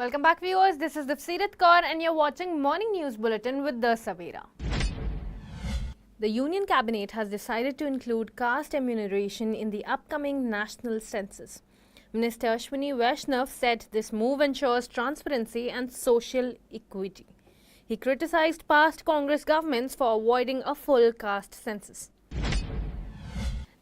Welcome back, viewers. This is Dipsirit Kaur and you're watching Morning News Bulletin with the Savera. The Union Cabinet has decided to include caste enumeration in the upcoming national census. Minister Ashwini Vaishnav said this move ensures transparency and social equity. He criticized past Congress governments for avoiding a full caste census.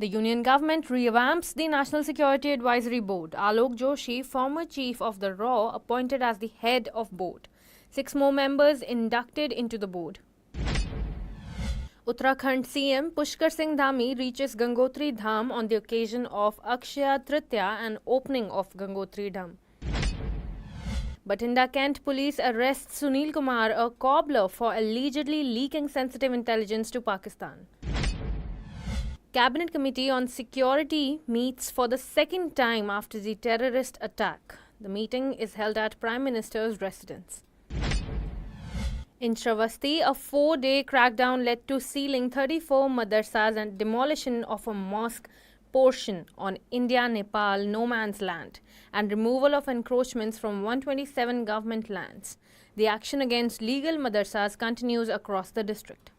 The Union Government revamps the National Security Advisory Board. Alok Joshi, former chief of the RAW, appointed as the head of board. 6 more members inducted into the board. Uttarakhand CM Pushkar Singh Dhami reaches Gangotri Dham on the occasion of Akshaya Tritiya and opening of Gangotri Dham. Batinda Kent police arrests Sunil Kumar, a cobbler, for allegedly leaking sensitive intelligence to Pakistan. Cabinet Committee on Security meets for the second time after the terrorist attack. The meeting is held at Prime Minister's residence. In Shravasti, a 4-day crackdown led to sealing 34 madrasas and demolition of a mosque portion on India-Nepal no man's land and removal of encroachments from 127 government lands. The action against legal madrasas continues across the district.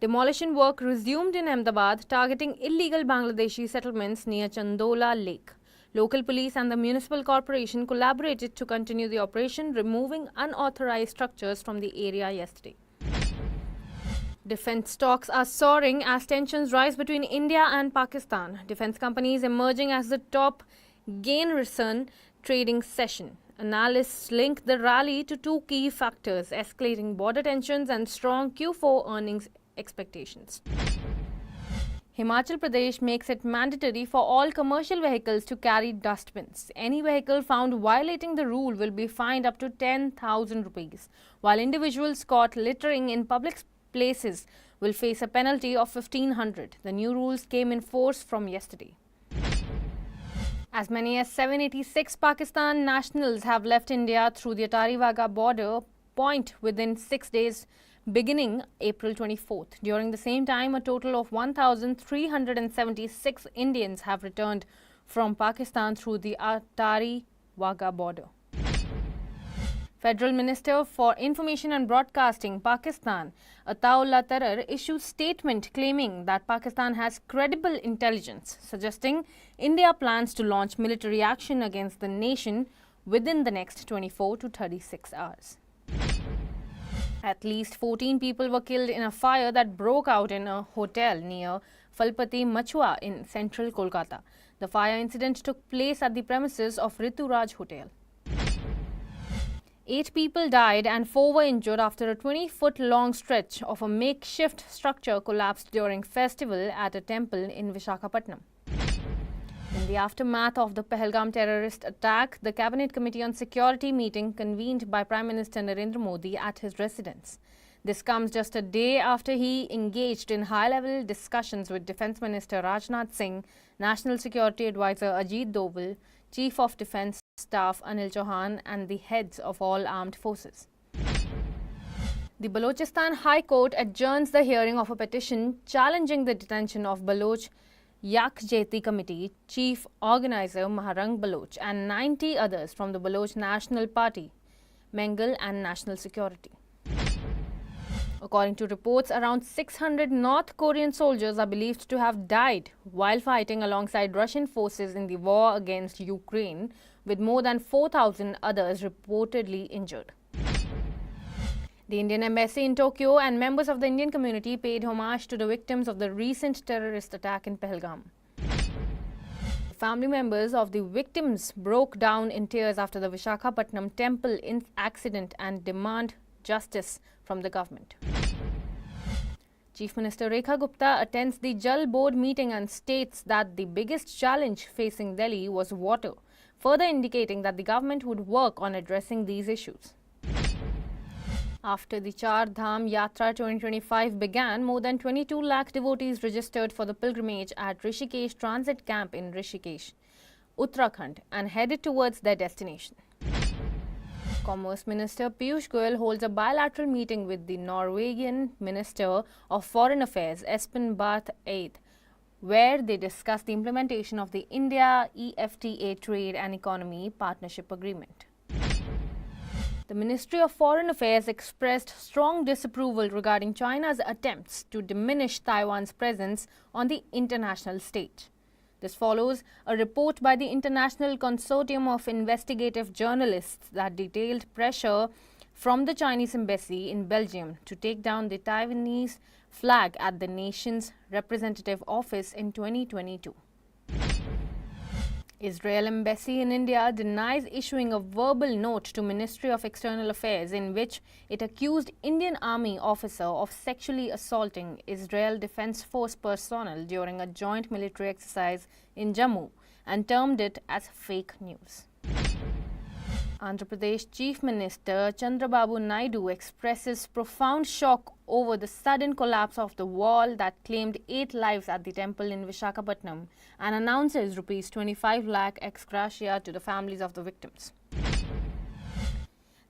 Demolition work resumed in Ahmedabad, targeting illegal Bangladeshi settlements near Chandola Lake. Local police and the municipal corporation collaborated to continue the operation, removing unauthorized structures from the area yesterday. Defense stocks are soaring as tensions rise between India and Pakistan. Defense companies emerging as the top gain-return trading session. Analysts link the rally to 2 key factors: escalating border tensions and strong Q4 earnings expectations. Himachal Pradesh makes it mandatory for all commercial vehicles to carry dustbins. Any vehicle found violating the rule will be fined up to 10,000 rupees, while individuals caught littering in public places will face a penalty of 1,500. The new rules came in force from yesterday. As many as 786 Pakistan nationals have left India through the Attari-Wagah border point within 6 days beginning April 24th. During the same time, a total of 1,376 Indians have returned from Pakistan through the Attari-Wagah border. Federal Minister for Information and Broadcasting, Pakistan, Ataullah Tarar, issued statement claiming that Pakistan has credible intelligence, suggesting India plans to launch military action against the nation within the next 24 to 36 hours. At least 14 people were killed in a fire that broke out in a hotel near Falpati Machua in central Kolkata. The fire incident took place at the premises of Rituraj Hotel. 8 people died and 4 were injured after a 20-foot-long stretch of a makeshift structure collapsed during festival at a temple in Visakhapatnam. In the aftermath of the Pahalgam terrorist attack, the Cabinet Committee on Security meeting convened by Prime Minister Narendra Modi at his residence. This comes just a day after he engaged in high-level discussions with Defence Minister Rajnath Singh, National Security Advisor Ajit Doval, Chief of Defence Staff Anil Chauhan and the heads of all armed forces. The Balochistan High Court adjourns the hearing of a petition challenging the detention of Baloch Yak Jeti Committee Chief Organizer Maharang Baloch and 90 others from the Baloch National Party, Mengal and National Security. According to reports, around 600 North Korean soldiers are believed to have died while fighting alongside Russian forces in the war against Ukraine, with more than 4,000 others reportedly injured. The Indian Embassy in Tokyo and members of the Indian community paid homage to the victims of the recent terrorist attack in Pahalgam. Family members of the victims broke down in tears after the Visakhapatnam temple accident and demand justice from the government. Chief Minister Rekha Gupta attends the Jal Board meeting and states that the biggest challenge facing Delhi was water, further indicating that the government would work on addressing these issues. After the Char Dham Yatra 2025 began, more than 22 lakh devotees registered for the pilgrimage at Rishikesh Transit Camp in Rishikesh, Uttarakhand, and headed towards their destination. Commerce Minister Piyush Goyal holds a bilateral meeting with the Norwegian Minister of Foreign Affairs, Espen Barth Eide, where they discuss the implementation of the India-EFTA Trade and Economy Partnership Agreement. The Ministry of Foreign Affairs expressed strong disapproval regarding China's attempts to diminish Taiwan's presence on the international stage. This follows a report by the International Consortium of Investigative Journalists that detailed pressure from the Chinese embassy in Belgium to take down the Taiwanese flag at the nation's representative office in 2022. Israel Embassy in India denies issuing a verbal note to Ministry of External Affairs in which it accused Indian Army officer of sexually assaulting Israel Defense Force personnel during a joint military exercise in Jammu and termed it as fake news. Andhra Pradesh Chief Minister Chandrababu Naidu expresses profound shock over the sudden collapse of the wall that claimed 8 lives at the temple in Visakhapatnam and announces Rs 25 lakh ex gratia to the families of the victims.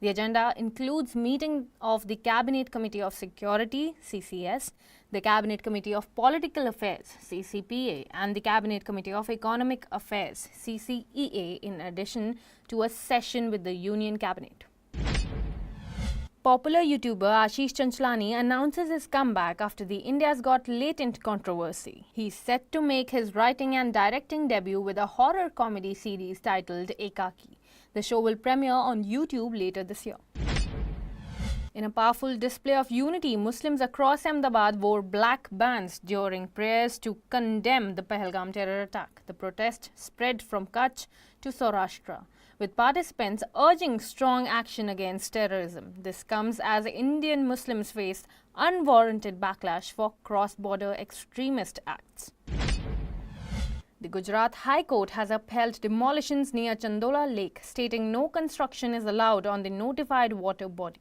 The agenda includes meeting of the Cabinet Committee of Security (CCS), the Cabinet Committee of Political Affairs (CCPA), and the Cabinet Committee of Economic Affairs (CCEA), in addition to a session with the Union Cabinet. Popular YouTuber Ashish Chanchlani announces his comeback after the India's Got Latent controversy. He's set to make his writing and directing debut with a horror comedy series titled Ekaki. The show will premiere on YouTube later this year. In a powerful display of unity, Muslims across Ahmedabad wore black bands during prayers to condemn the Pahalgam terror attack. The protest spread from Kutch to Saurashtra, with participants urging strong action against terrorism. This comes as Indian Muslims face unwarranted backlash for cross-border extremist acts. The Gujarat High Court has upheld demolitions near Chandola Lake, stating no construction is allowed on the notified water body.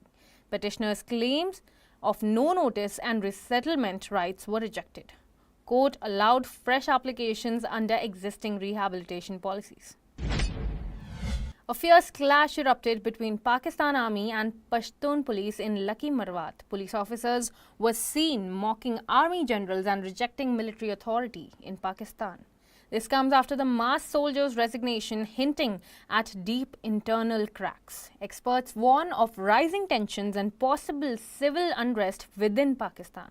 Petitioners' claims of no notice and resettlement rights were rejected. Court allowed fresh applications under existing rehabilitation policies. A fierce clash erupted between Pakistan Army and Pashtun police in Lucky Marwat. Police officers were seen mocking army generals and rejecting military authority in Pakistan. This comes after the mass soldiers' resignation, hinting at deep internal cracks. Experts warn of rising tensions and possible civil unrest within Pakistan.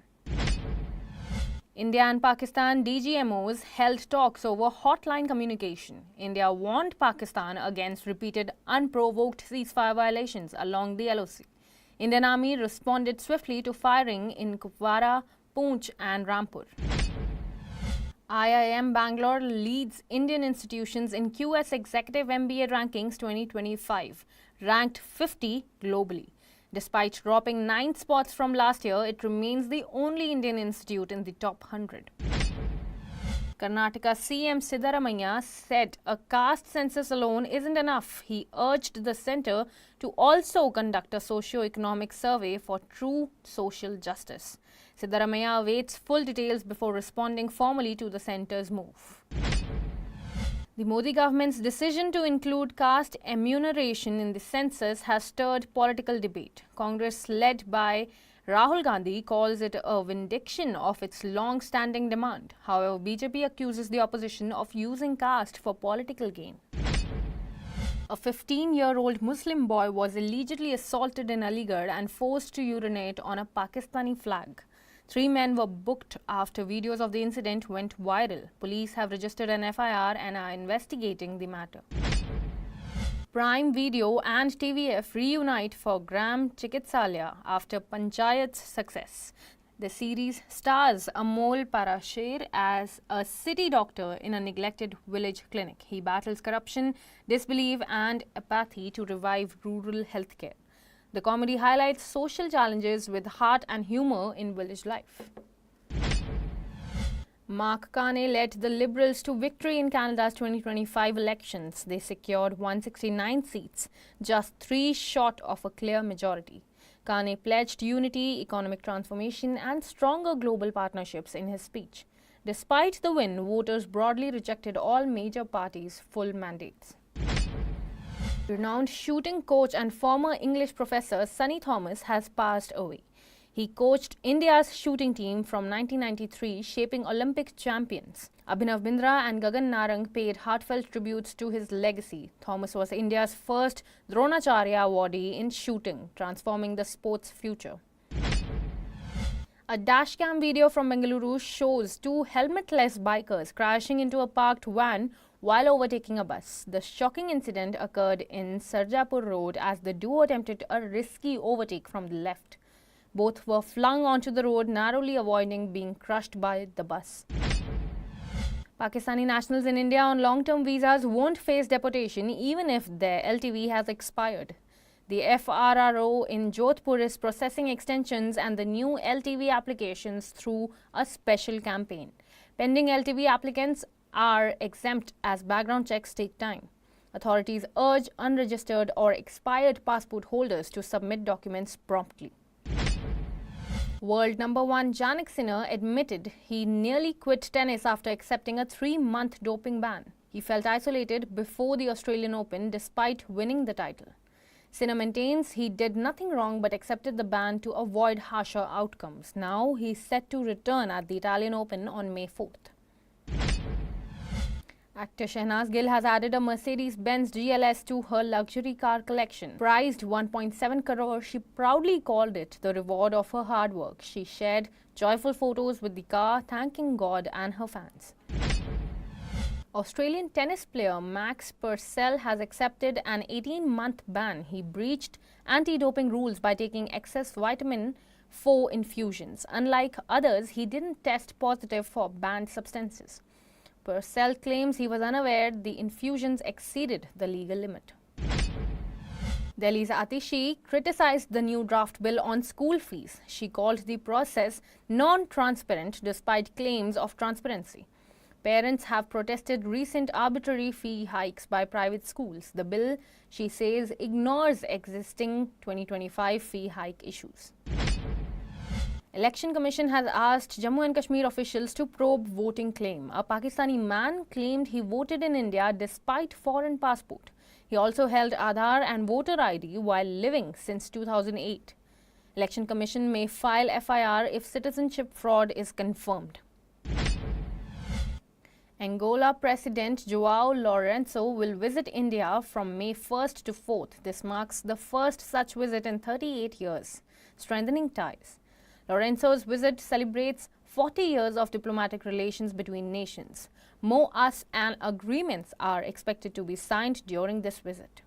India and Pakistan DGMOs held talks over hotline communication. India warned Pakistan against repeated unprovoked ceasefire violations along the LOC. Indian Army responded swiftly to firing in Kupwara, Poonch and Rampur. IIM Bangalore leads Indian institutions in QS Executive MBA Rankings 2025, ranked 50 globally. Despite dropping 9 spots from last year, it remains the only Indian institute in the top 100. Karnataka CM Siddaramaiah said a caste census alone isn't enough. He urged the centre to also conduct a socio-economic survey for true social justice. Siddaramaiah awaits full details before responding formally to the centre's move. The Modi government's decision to include caste enumeration in the census has stirred political debate. Congress, led by Rahul Gandhi, calls it a vindication of its long-standing demand. However, BJP accuses the opposition of using caste for political gain. A 15-year-old Muslim boy was allegedly assaulted in Aligarh and forced to urinate on a Pakistani flag. 3 men were booked after videos of the incident went viral. Police have registered an FIR and are investigating the matter. Prime Video and TVF reunite for Gram Chikitsalaya after Panchayat's success. The series stars Amol Parasher as a city doctor in a neglected village clinic. He battles corruption, disbelief and apathy to revive rural healthcare. The comedy highlights social challenges with heart and humor in village life. Mark Carney led the Liberals to victory in Canada's 2025 elections. They secured 169 seats, just 3 short of a clear majority. Carney pledged unity, economic transformation and stronger global partnerships in his speech. Despite the win, voters broadly rejected all major parties' full mandates. Renowned shooting coach and former English professor Sonny Thomas has passed away. He coached India's shooting team from 1993, shaping Olympic champions. Abhinav Bindra and Gagan Narang paid heartfelt tributes to his legacy. Thomas was India's first Dronacharya awardee in shooting, transforming the sport's future. A dashcam video from Bengaluru shows two helmetless bikers crashing into a parked van while overtaking a bus. The shocking incident occurred in Sarjapur Road as the duo attempted a risky overtake from the left. Both were flung onto the road, narrowly avoiding being crushed by the bus. Pakistani nationals in India on long-term visas won't face deportation even if their LTV has expired. The FRRO in Jodhpur is processing extensions and the new LTV applications through a special campaign. Pending LTV applicants are exempt as background checks take time. Authorities urge unregistered or expired passport holders to submit documents promptly. World number 1 Jannik Sinner admitted he nearly quit tennis after accepting a 3-month doping ban. He felt isolated before the Australian Open despite winning the title. Sinner maintains he did nothing wrong but accepted the ban to avoid harsher outcomes. Now he is set to return at the Italian Open on May 4th. Actor Shehnaz Gill has added a Mercedes-Benz GLS to her luxury car collection. Priced 1.7 crore, she proudly called it the reward of her hard work. She shared joyful photos with the car, thanking God and her fans. Australian tennis player Max Purcell has accepted an 18-month ban. He breached anti-doping rules by taking excess vitamin 4 infusions. Unlike others, he didn't test positive for banned substances. Purcell claims he was unaware the infusions exceeded the legal limit. Delhi's Atishi criticized the new draft bill on school fees. She called the process non-transparent despite claims of transparency. Parents have protested recent arbitrary fee hikes by private schools. The bill, she says, ignores existing 2025 fee hike issues. Election Commission has asked Jammu and Kashmir officials to probe voting claim. A Pakistani man claimed he voted in India despite foreign passport. He also held Aadhaar and voter ID while living since 2008. Election Commission may file FIR if citizenship fraud is confirmed. Angola President João Lourenço will visit India from May 1st to 4th. This marks the first such visit in 38 years, strengthening ties. Lourenço's visit celebrates 40 years of diplomatic relations between nations. MoUs and agreements are expected to be signed during this visit.